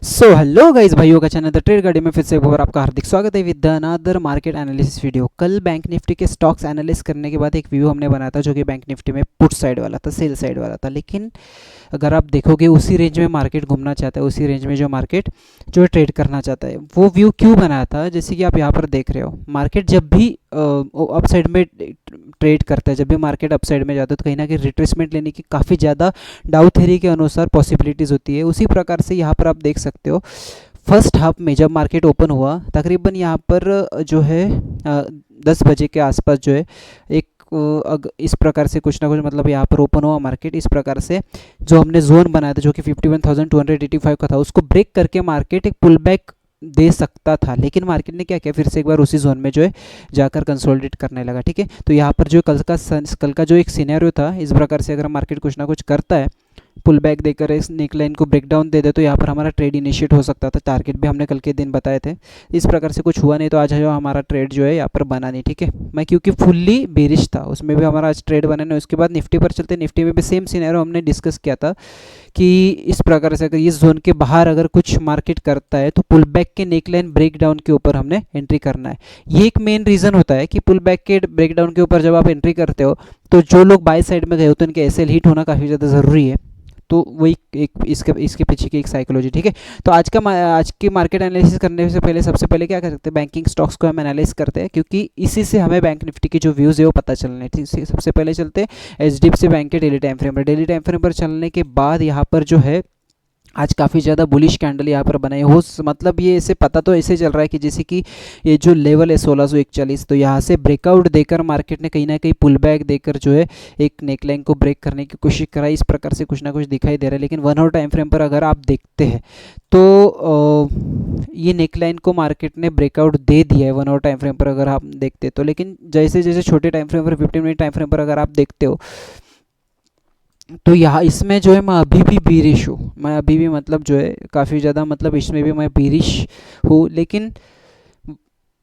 So hello guys, भाइयों का channel the trade गाड़ी में फिर से एक बार आपका हार्दिक स्वागत है with another market analysis video. कल बैंक निफ्टी के स्टॉक्स एनालिस करने के बाद एक व्यू हमने बनाया था जो कि बैंक निफ्टी में पुट साइड वाला था, सेल साइड वाला था। लेकिन अगर आप देखोगे उसी रेंज में मार्केट घूमना चाहता है, उसी रेंज में जो मार्केट जो है ट्रेड करना चाहता है, वो व्यू क्यों बनाया था? जैसे कि आप यहाँ पर देख रहे हो, मार्केट जब भी अप साइड में ट्रेड करता है, जब भी मार्केट अप साइड में जाता है तो कहीं ना कहीं रिट्रेसमेंट लेने की काफ़ी ज़्यादा डाउ थ्योरी के अनुसार पॉसिबिलिटीज़ होती है। उसी प्रकार से यहाँ पर आप देख सकते हो, फर्स्ट हाफ में जब मार्केट ओपन हुआ तकरीबन यहाँ पर जो है 10 बजे के आसपास जो है एक इस प्रकार से कुछ ना कुछ, मतलब यहाँ पर ओपन हुआ मार्केट इस प्रकार से, जो हमने जोन बनाया था जो कि 51,285 का था, उसको ब्रेक करके मार्केट एक पुल बैक दे सकता था। लेकिन मार्केट ने क्या किया, फिर से एक बार उसी जोन में जो है जाकर कंसोलिडेट करने लगा। ठीक है, तो यहाँ पर जो कल का जो एक सिनेरियो था, इस प्रकार से अगर मार्केट कुछ ना कुछ करता है, पुल बैक देकर इस नेक लाइन को ब्रेक डाउन दे दे, तो यहाँ पर हमारा ट्रेड इनिशिएट हो सकता था। टारगेट भी हमने कल के दिन बताए थे। इस प्रकार से कुछ हुआ नहीं, तो आज जो हमारा ट्रेड जो है यहाँ पर बना नहीं। ठीक है, मैं क्योंकि फुल्ली बेरिश था, उसमें भी हमारा आज ट्रेड बना नहीं। उसके बाद निफ्टी पर चलते, निफ्टी में भी सेम सिनेरियो हमने डिस्कस किया था कि इस प्रकार से अगर इस जोन के बाहर अगर कुछ मार्केट करता है तो पुल बैक के नेक लाइन ब्रेक डाउन के ऊपर हमने एंट्री करना है। ये एक मेन रीज़न होता है कि पुल बैक के ब्रेक डाउन के ऊपर जब आप एंट्री करते हो तो जो लोग बाय साइड में गए होते हैं उनके एसएल हिट होना काफ़ी ज़्यादा ज़रूरी है। तो वही एक इसके इसके पीछे की एक साइकोलॉजी। ठीक है, तो आज की मार्केट एनालिसिस करने से पहले सबसे पहले क्या कर सकते हैं, बैंकिंग स्टॉक्स को हम एनालाइज करते हैं, क्योंकि इसी से हमें बैंक निफ्टी की जो व्यूज़ है वो पता चलने हैं। ठीक है, सबसे पहले चलते हैं एचडीएफसी बैंक के डेली टाइम फ्रेम पर। डेली टाइम फ्रेम पर चलने के बाद यहाँ पर जो है आज काफ़ी ज़्यादा बुलिश कैंडल यहाँ पर बनाई हो, मतलब ये ऐसे पता तो ऐसे चल रहा है कि जैसे कि ये जो लेवल है 1641, तो यहाँ से ब्रेकआउट देकर मार्केट ने कहीं ना कहीं पुल बैक देकर जो है एक नेकलाइन को ब्रेक करने की कोशिश कराई। इस प्रकार से कुछ ना कुछ दिखाई दे रहा है। लेकिन 1 आवर टाइम फ्रेम पर अगर आप देखते हैं तो ये नेकलाइन को मार्केट ने ब्रेकआउट दे दिया है 1 आवर टाइम फ्रेम पर अगर आप देखते हैं तो। लेकिन जैसे जैसे छोटे टाइम फ्रेम पर 15 मिनट टाइम फ्रेम पर अगर आप देखते हो तो यहाँ इसमें जो है मैं अभी भी बीरिश हूँ। मैं अभी भी मतलब जो है काफ़ी ज़्यादा, मतलब इसमें भी मैं बीरिश हूँ। लेकिन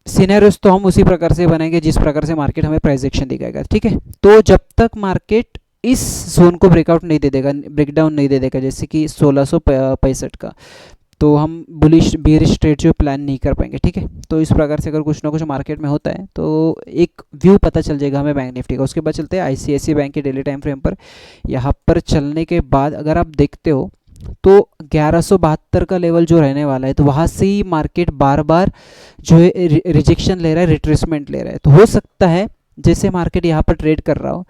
सिनेरियोस तो हम उसी प्रकार से बनाएंगे जिस प्रकार से मार्केट हमें प्राइस एक्शन दिखाएगा। ठीक है, तो जब तक मार्केट इस जोन को ब्रेकआउट नहीं दे देगा, ब्रेकडाउन नहीं दे देगा, जैसे कि 1665 का, तो हम बुलिश बेरिश ट्रेड जो प्लान नहीं कर पाएंगे। ठीक है, तो इस प्रकार से अगर कुछ ना कुछ मार्केट में होता है तो एक व्यू पता चल जाएगा हमें बैंक निफ्टी का। उसके बाद चलते हैं आईसीआईसीआई बैंक के डेली टाइम फ्रेम पर। यहाँ पर चलने के बाद अगर आप देखते हो तो 1172 का लेवल जो रहने वाला है, तो वहाँ से ही मार्केट बार बार जो है रिजेक्शन ले रहा है, रिट्रेसमेंट ले रहा है। तो हो सकता है जैसे मार्केट यहाँ पर ट्रेड कर रहा हो,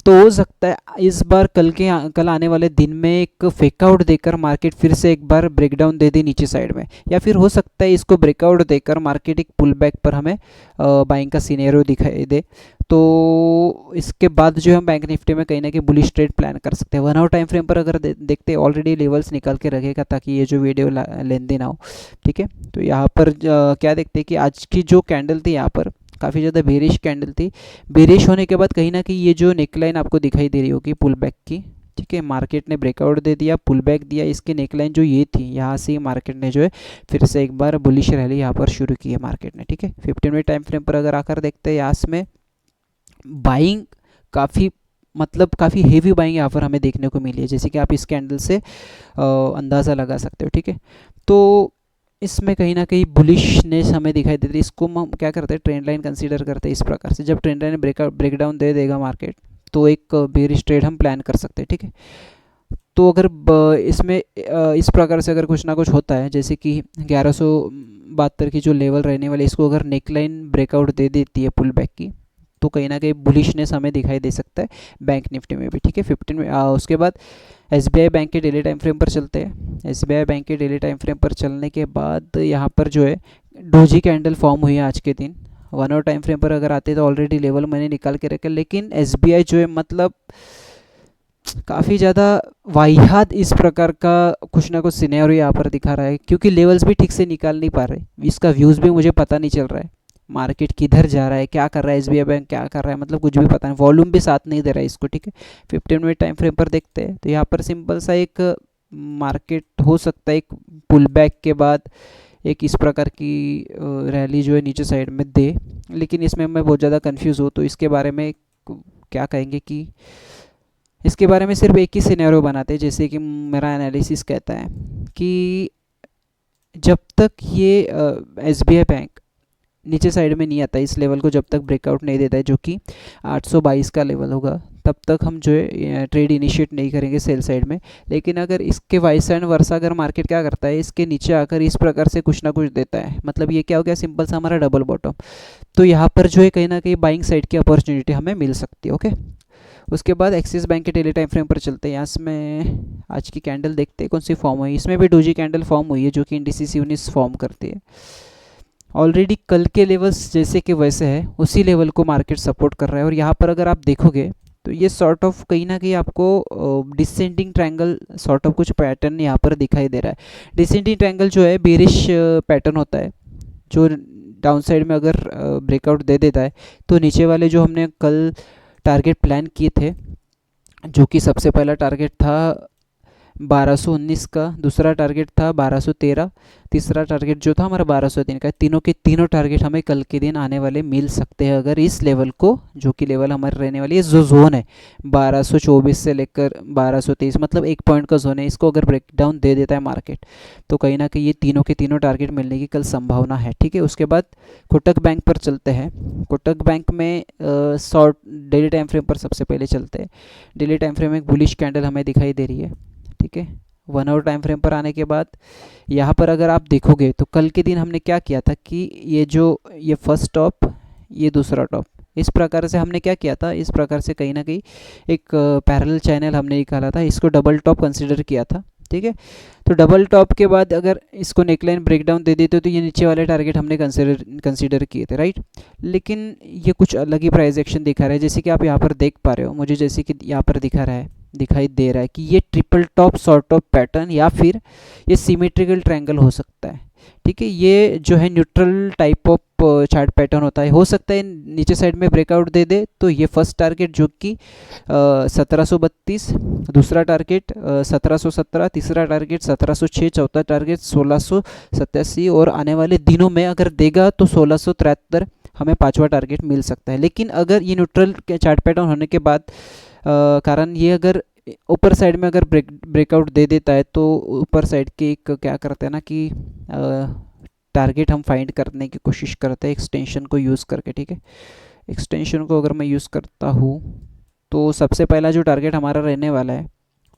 तो हो सकता है इस बार कल आने वाले दिन में एक फेकआउट देकर मार्केट फिर से एक बार ब्रेकडाउन दे दे नीचे साइड में, या फिर हो सकता है इसको ब्रेकआउट देकर मार्केट एक पुल बैक पर हमें बाइंग का सिनेरियो दिखाई दे। तो इसके बाद जो हम बैंक निफ्टी में कहीं ना कहीं बुलिश ट्रेड प्लान कर सकते हैं। 1 आवर टाइम फ्रेम पर अगर देखते हैं, ऑलरेडी लेवल्स निकाल के रखेगा ताकि ये जो वीडियो लेंदी ना हो। ठीक है, तो यहाँ पर क्या देखते हैं कि आज की जो कैंडल थी यहाँ पर काफ़ी ज़्यादा बेरिश कैंडल थी। बेरिश होने के बाद कहीं ना कहीं ये जो नेकलाइन आपको दिखाई दे रही होगी पुल बैक की, ठीक है, मार्केट ने ब्रेकआउट दे दिया, पुल बैक दिया। इसकी नेकलाइन जो ये थी, यहाँ से मार्केट ने जो है फिर से एक बार बुलिश रैली यहाँ पर शुरू की है मार्केट ने। ठीक है, 15 मिनट टाइम फ्रेम पर अगर आकर देखते हैं, यहाँ में बाइंग काफ़ी, मतलब काफ़ी हेवी बाइंग यहाँ पर हमें देखने को मिली है, जैसे कि आप इस कैंडल से अंदाज़ा लगा सकते हो। ठीक है, तो इसमें कहीं ना कहीं बुलिशनेस हमें दिखाई देती है। इसको हम क्या करते हैं, ट्रेंड लाइन कंसीडर करते हैं इस प्रकार से। जब ट्रेंड लाइन ब्रेकडाउन दे देगा मार्केट, तो एक बेरिश ट्रेड हम प्लान कर सकते हैं। ठीक है, तो अगर इसमें इस प्रकार से अगर कुछ ना कुछ होता है, जैसे कि 1172 की जो लेवल रहने वाली, इसको अगर नेकलाइन ब्रेकआउट दे देती है पुल बैक की, तो कहीं ना कहीं बुलिशनेस हमें दिखाई दे सकता है बैंक निफ्टी में भी। ठीक है, 15 में उसके बाद एसबीआई बैंक के डेली टाइम फ्रेम पर चलते हैं। एसबीआई बैंक के डेली टाइम फ्रेम पर चलने के बाद यहाँ पर जो है डोजी कैंडल फॉर्म हुई है आज के दिन। 1 आवर टाइम फ्रेम पर अगर आते तो ऑलरेडी लेवल मैंने निकाल के रखे, लेकिन एसबीआई जो है मतलब काफ़ी ज़्यादा वाहियात इस प्रकार का कुछ ना कुछ सिनेरियो यहाँ पर दिखा रहा है, क्योंकि लेवल्स भी ठीक से निकाल नहीं पा रहे, इसका व्यूज़ भी मुझे पता नहीं चल रहा है। मार्केट किधर जा रहा है, क्या कर रहा है, एसबीआई बैंक क्या कर रहा है, मतलब कुछ भी पता नहीं। वॉल्यूम भी साथ नहीं दे रहा है इसको। ठीक है, 15 मिनट टाइम फ्रेम पर देखते हैं, तो यहाँ पर सिंपल सा एक मार्केट हो सकता है एक पुल बैक के बाद एक इस प्रकार की रैली जो है नीचे साइड में दे। लेकिन इसमें मैं बहुत ज़्यादा कन्फ्यूज़ हूँ, तो इसके बारे में क्या कहेंगे कि इसके बारे में सिर्फ एक ही सिनेरियो बनाते हैं, जैसे कि मेरा एनालिसिस कहता है कि जब तक ये SBI बैंक नीचे साइड में नहीं आता, इस लेवल को जब तक ब्रेकआउट नहीं देता है, जो कि 822 का लेवल होगा, तब तक हम जो है ट्रेड इनिशिएट नहीं करेंगे सेल साइड में। लेकिन अगर इसके वाइस एंड वर्सा अगर मार्केट क्या करता है, इसके नीचे आकर इस प्रकार से कुछ ना कुछ देता है, मतलब ये क्या हो गया, सिंपल सा हमारा डबल बॉटम, तो यहाँ पर जो है कहीं ना कहीं बाइंग साइड की अपॉर्चुनिटी हमें मिल सकती है। ओके, उसके बाद एक्सिस बैंक के डेली टाइम फ्रेम पर चलते हैं। यहाँ में आज की कैंडल देखते हैं कौन सी फॉर्म हुई। इसमें भी डोजी कैंडल फॉर्म हुई है, जो कि इंडिसेस 19 फॉर्म करती है। ऑलरेडी कल के लेवल्स जैसे कि वैसे है, उसी लेवल को मार्केट सपोर्ट कर रहा है। और यहाँ पर अगर आप देखोगे तो ये सॉर्ट ऑफ कहीं ना कहीं आपको डिसेंडिंग ट्रायंगल सॉर्ट ऑफ कुछ पैटर्न यहाँ पर दिखाई दे रहा है। डिसेंडिंग ट्रायंगल जो है बेरिश पैटर्न होता है, जो डाउन साइड में अगर ब्रेकआउट दे देता है तो नीचे वाले जो हमने कल टारगेट प्लान किए थे, जो कि सबसे पहला टारगेट था 1219 का, दूसरा टारगेट था 1213, तीसरा टारगेट जो था हमारा 1203 का, तीनों के तीनों टारगेट हमें कल के दिन आने वाले मिल सकते हैं अगर इस लेवल को, जो कि लेवल हमारे रहने वाली है, जो जोन है 1224 से लेकर 1223, मतलब 1 पॉइंट का जोन है, इसको अगर ब्रेक डाउन दे देता है मार्केट तो कहीं ना कहीं ये तीनों के तीनों टारगेट मिलने की कल संभावना है। ठीक है, उसके बाद कोटक बैंक पर चलते हैं। कोटक बैंक में शॉर्ट डेली टाइम फ्रेम पर सबसे पहले चलते हैं। डेली टाइम फ्रेम में एक बुलिश कैंडल हमें दिखाई दे रही है। ठीक है, 1 आवर टाइम फ्रेम पर आने के बाद यहाँ पर अगर आप देखोगे तो कल के दिन हमने क्या किया था कि ये फर्स्ट टॉप, ये दूसरा टॉप, इस प्रकार से हमने क्या किया था, इस प्रकार से कहीं ना कहीं एक पैरेलल चैनल हमने निकाला था, इसको डबल टॉप कंसीडर किया था। ठीक है, तो डबल टॉप के बाद अगर इसको नेकलाइन ब्रेकडाउन दे देते तो ये नीचे वाले टारगेट हमने कंसीडर किए थे, राइट। लेकिन ये कुछ अलग ही प्राइस एक्शन दिखा रहा है, जैसे कि आप यहाँ पर देख पा रहे हो, मुझे जैसे कि यहाँ पर दिखाई दे रहा है कि ये triple top sort of pattern या फिर ये सिमेट्रिकल ट्रायंगल हो सकता है। ठीक है, ये जो है neutral type of chart pattern होता है, हो सकता है नीचे साइड में ब्रेकआउट दे दे तो ये फर्स्ट टारगेट जो कि 1732, दूसरा टारगेट 1717, तीसरा टारगेट 1706, चौथा टारगेट 1687 और आने वाले दिनों में अगर देगा तो 1673 हमें पांचवा टारगेट मिल सकता है। लेकिन अगर ये न्यूट्रल के चार्ट पैटर्न होने के बाद कारण ये अगर ऊपर साइड में अगर ब्रेकआउट दे देता है तो ऊपर साइड के एक क्या करते हैं ना कि टारगेट हम फाइंड करने की कोशिश करते हैं एक्सटेंशन को यूज़ करके। ठीक है, एक्सटेंशन को अगर मैं यूज़ करता हूँ तो सबसे पहला जो टारगेट हमारा रहने वाला है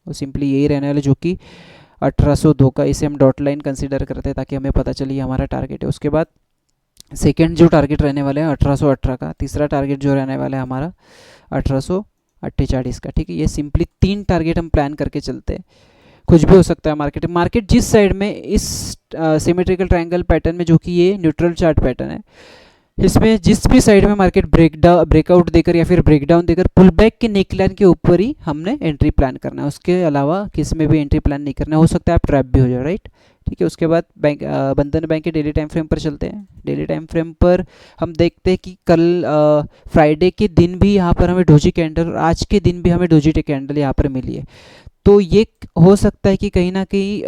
वो सिंपली यही रहने वाला है, जो कि 1802 का, इसे हम डॉट लाइन कंसीडर करते हैं ताकि हमें पता चले ये हमारा टारगेट है। उसके बाद सेकेंड जो टारगेट रहने वाला है 1818 का, तीसरा टारगेट जो रहने वाला है हमारा 1848 का। ठीक है, ये सिंपली 3 टारगेट हम प्लान करके चलते हैं। कुछ भी हो सकता है मार्केट जिस साइड में इस सिमेट्रिकल ट्रायंगल पैटर्न में, जो कि ये न्यूट्रल चार्ट पैटर्न है, इसमें जिस भी साइड में मार्केट ब्रेकआउट देकर या फिर ब्रेकडाउन देकर पुल बैक के नेकलाइन के ऊपर ही हमने एंट्री प्लान करना है, उसके अलावा किसी में भी एंट्री प्लान नहीं करना है। हो सकता है आप ट्रैप भी हो जाए, राइट। ठीक है, उसके बाद बंधन बैंक के डेली टाइम फ्रेम पर चलते हैं। डेली टाइम फ्रेम पर हम देखते हैं कि कल फ्राइडे के दिन भी यहाँ पर हमें डोजी कैंडल और आज के दिन भी हमें डोजी कैंडल यहाँ पर मिली है। तो ये हो सकता है कि कहीं ना कहीं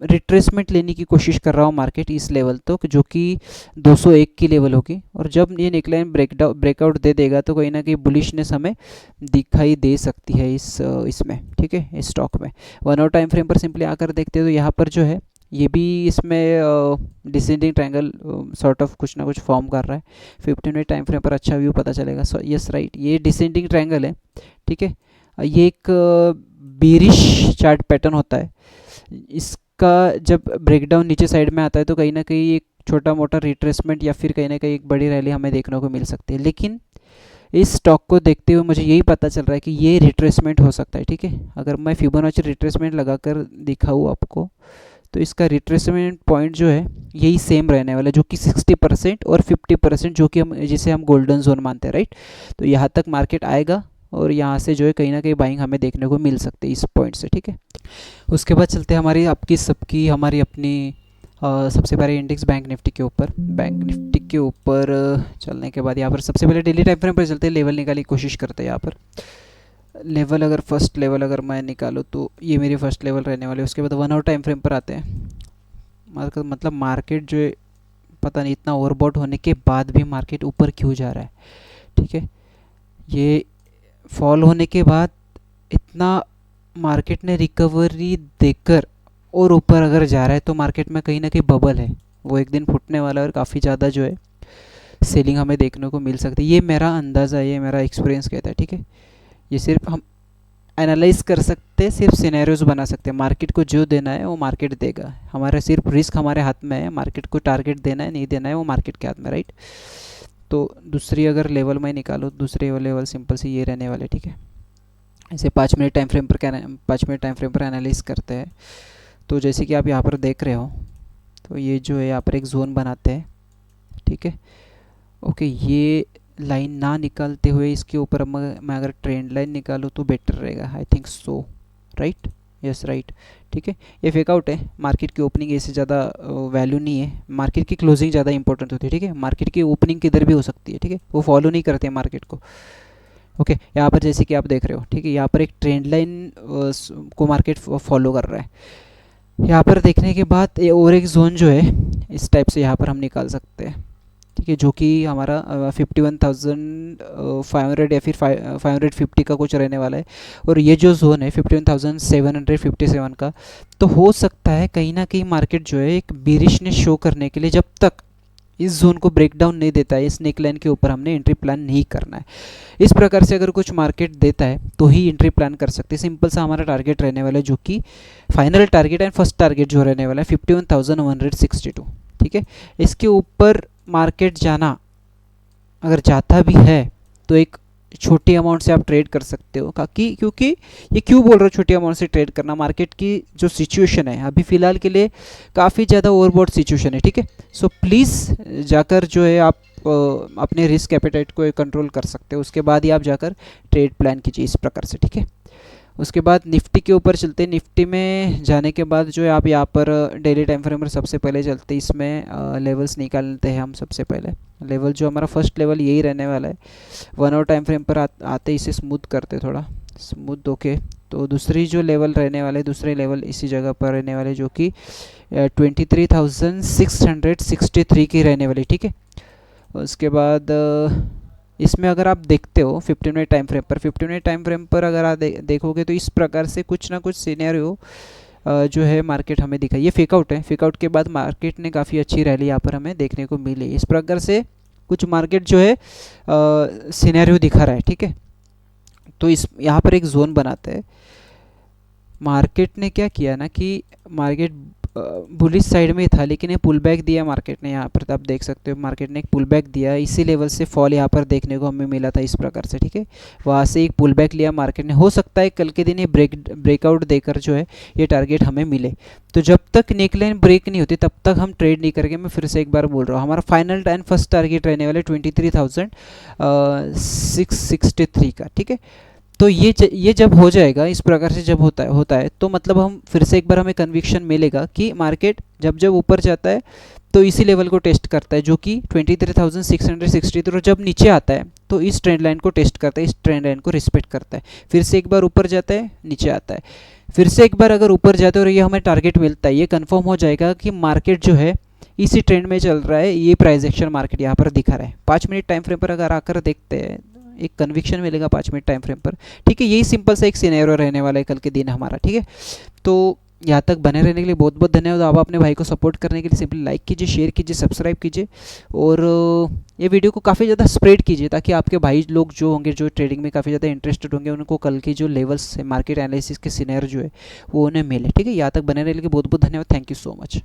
रिट्रेसमेंट लेने की कोशिश कर रहा हो मार्केट इस लेवल तक, जो कि 201 की लेवल होगी। और जब ये नेकलाइन ब्रेकआउट दे देगा तो कहीं ना कहीं बुलिशनेस हमें दिखाई दे सकती है इसमें। ठीक है, इस स्टॉक में 1 आवर टाइम फ्रेम पर सिंपली आकर देखते हैं तो यहाँ पर जो है ये भी इसमें डिसेंडिंग ट्रायंगल सॉर्ट ऑफ कुछ ना कुछ फॉर्म कर रहा है। 15 मिनट टाइम फ्रेम पर अच्छा व्यू पता चलेगा। यस राइट, ये डिसेंडिंग ट्रायंगल है। ठीक है, ये एक बेरिश चार्ट पैटर्न होता है। इसका जब ब्रेकडाउन नीचे साइड में आता है तो कहीं ना कहीं एक छोटा मोटा रिट्रेसमेंट या फिर कहीं ना कहीं एक बड़ी रैली हमें देखने को मिल सकती है। लेकिन इस स्टॉक को देखते हुए मुझे यही पता चल रहा है कि ये रिट्रेसमेंट हो सकता है। ठीक है, अगर मैं फिबोनाची रिट्रेसमेंट लगाकर दिखाऊँ आपको तो इसका रिट्रेसमेंट पॉइंट जो है यही सेम रहने वाला है, जो कि 60% और 50%, जो कि जिसे हम गोल्डन जोन मानते हैं, राइट। तो यहाँ तक मार्केट आएगा और यहाँ से जो है कहीं ना कहीं बाइंग हमें देखने को मिल सकती है इस पॉइंट से। ठीक है, उसके बाद चलते हैं हमारी अपनी सबसे पहले इंडेक्स बैंक निफ्टी के ऊपर। बैंक निफ्टी के ऊपर चलने के बाद यहाँ पर सबसे पहले डेली टाइम फ्रेम पर चलते हैं, लेवल निकालने की कोशिश करते हैं। यहाँ पर लेवल अगर फर्स्ट लेवल अगर मैं निकालूँ तो ये मेरी फर्स्ट लेवल रहने वाली है। उसके बाद 1 आवर टाइम फ्रेम पर आते हैं। मतलब मार्केट जो है पता नहीं इतना ओवरबॉट होने के बाद भी मार्केट ऊपर क्यों जा रहा है। ठीक है, ये फॉल होने के बाद इतना मार्केट ने रिकवरी देकर और ऊपर अगर जा रहा है तो मार्केट में कहीं ना कहीं बबल है, वो एक दिन फूटने वाला है और काफ़ी ज़्यादा जो है सेलिंग हमें देखने को मिल सकती है। ये मेरा अंदाज़ा है, ये मेरा एक्सपीरियंस कहता है, ठीक है। ये सिर्फ हम एनालाइज कर सकते हैं, सिर्फ सिनेरियोज बना सकते हैं। मार्केट को जो देना है वो मार्केट देगा, हमारा सिर्फ रिस्क हमारे हाथ में है। मार्केट को टारगेट देना है नहीं देना है वो मार्केट के हाथ में, राइट। तो दूसरी अगर लेवल में निकालो, दूसरे लेवल सिंपल सी ये रहने वाले, ठीक है। ऐसे 5 मिनट टाइम फ्रेम पर 5 मिनट टाइम फ्रेम पर एनालाइज करते हैं। तो जैसे कि आप यहाँ पर देख रहे हो, तो ये जो है यहाँ पर एक जोन बनाते हैं, ठीक है। ओके, ये लाइन ना निकालते हुए इसके ऊपर मैं अगर ट्रेंड लाइन निकालूँ तो बेटर रहेगा, I think so, right. Yes right, ठीक है। ये फेक आउट है, मार्केट की ओपनिंग ऐसे ज़्यादा वैल्यू नहीं है, मार्केट की क्लोजिंग ज़्यादा इंपॉर्टेंट होती है, ठीक है। मार्केट की ओपनिंग किधर भी हो सकती है, ठीक है, वो फॉलो नहीं करते मार्केट को। ओके, यहाँ पर जैसे कि आप देख रहे हो, ठीक है, यहाँ पर एक ट्रेंड लाइन को मार्केट फॉलो कर रहा है। यहाँ पर देखने के बाद और एक जोन जो है इस टाइप से यहाँ पर हम निकाल सकते हैं, ठीक है, जो कि हमारा 51,500 या फिर 550 का कुछ रहने वाला है। और ये जो जोन है 51,757 का, तो हो सकता है कहीं ना कहीं मार्केट जो है एक बेरिशनेस शो करने के लिए, जब तक इस जोन को ब्रेक डाउन नहीं देता है, इस नेक लाइन के ऊपर हमने एंट्री प्लान नहीं करना है। इस प्रकार से अगर कुछ मार्केट देता है तो ही एंट्री प्लान कर सकते हैं। सिंपल सा हमारा टारगेट रहने वाला है, जो कि final target and first target जो रहने वाला है 51,162, ठीक है। इसके ऊपर मार्केट जाना अगर जाता भी है तो एक छोटी अमाउंट से आप ट्रेड कर सकते हो, क्योंकि ये क्यों बोल रहा हूँ छोटी अमाउंट से ट्रेड करना, मार्केट की जो सिचुएशन है अभी फ़िलहाल के लिए काफ़ी ज़्यादा ओवरबॉट सिचुएशन है, ठीक है। सो प्लीज़ जाकर जो है आप अपने रिस्क एपेटाइट को कंट्रोल कर सकते हो, उसके बाद ही आप जाकर ट्रेड प्लान कीजिए इस प्रकार से, ठीक है। उसके बाद निफ्टी के ऊपर चलते हैं। निफ्टी में जाने के बाद जो है आप यहाँ पर डेली टाइम फ्रेम पर सबसे पहले चलते हैं, इसमें लेवल्स निकालते हैं हम। सबसे पहले लेवल जो हमारा फर्स्ट लेवल यही रहने वाला है। 1 आवर टाइम फ्रेम पर आते इसे स्मूथ करते, थोड़ा स्मूथ। ओके, तो दूसरी जो लेवल रहने वाले, दूसरे लेवल इसी जगह पर रहने वाले, जो कि 23,663 की रहने वाली, ठीक है। उसके बाद इसमें अगर आप देखते हो 15 मिनट टाइम फ्रेम पर, 15 मिनट टाइम फ्रेम पर अगर आप देखोगे तो इस प्रकार से कुछ ना कुछ सिनेरियो जो है मार्केट हमें दिखाई। ये फेकआउट है, फेकआउट के बाद मार्केट ने काफ़ी अच्छी रैली यहाँ पर हमें देखने को मिली। इस प्रकार से कुछ मार्केट जो है सिनेरियो दिखा रहा है, ठीक है। तो इस यहाँ पर एक जोन बनाते हैं। मार्केट ने क्या किया ना कि मार्केट बुलिश साइड में था, लेकिन ये पुल बैक दिया मार्केट ने। यहाँ पर आप देख सकते हो मार्केट ने एक पुल बैक दिया, इसी लेवल से फॉल यहाँ पर देखने को हमें मिला था इस प्रकार से, ठीक है। वहाँ से एक पुल बैक लिया मार्केट ने, हो सकता है कल के दिन ये ब्रेकआउट देकर जो है ये टारगेट हमें मिले। तो जब तक नेकलाइन ब्रेक नहीं होती तब तक हम ट्रेड नहीं करेंगे। मैं फिर से एक बार बोल रहा हूँ, हमारा फाइनल एंड फर्स्ट टारगेट रहने वाले 23,663 का, ठीक है। तो ये जब हो जाएगा इस प्रकार से, जब होता है तो मतलब हम फिर से एक बार हमें कन्विक्शन मिलेगा कि मार्केट जब ऊपर जाता है तो इसी लेवल को टेस्ट करता है, जो कि 23,663। और जब नीचे आता है तो इस ट्रेंड लाइन को टेस्ट करता है, इस ट्रेंड लाइन को रिस्पेक्ट करता है। फिर से एक बार ऊपर जाता है, नीचे आता है, फिर से एक बार अगर ऊपर जाता है और ये हमें टारगेट मिलता है, ये कन्फर्म हो जाएगा कि मार्केट जो है इसी ट्रेंड में चल रहा है। ये प्राइस एक्शन मार्केट यहाँ पर दिखा रहा है। 5 मिनट टाइम फ्रेम पर अगर आकर देखते हैं, एक कन्विक्शन मिलेगा 5 मिनट टाइम फ्रेम पर, ठीक है। यही सिंपल सा एक सिनेरियो रहने वाला है कल के दिन हमारा, ठीक है। तो यहाँ तक बने रहने के लिए बहुत बहुत धन्यवाद। आप अपने भाई को सपोर्ट करने के लिए सिंपली लाइक कीजिए, शेयर कीजिए, सब्सक्राइब कीजिए और ये वीडियो को काफ़ी ज़्यादा स्प्रेड कीजिए, ताकि आपके भाई लोग जो होंगे, जो ट्रेडिंग में काफ़ी ज़्यादा इंटरेस्टेड होंगे, उनको कल की जो लेवल्स है मार्केट एनालिसिस के सिनेरियो जो है वो उन्हें मिले, ठीक है। यहाँ तक बने रहने के लिए बहुत बहुत धन्यवाद। Thank you so much.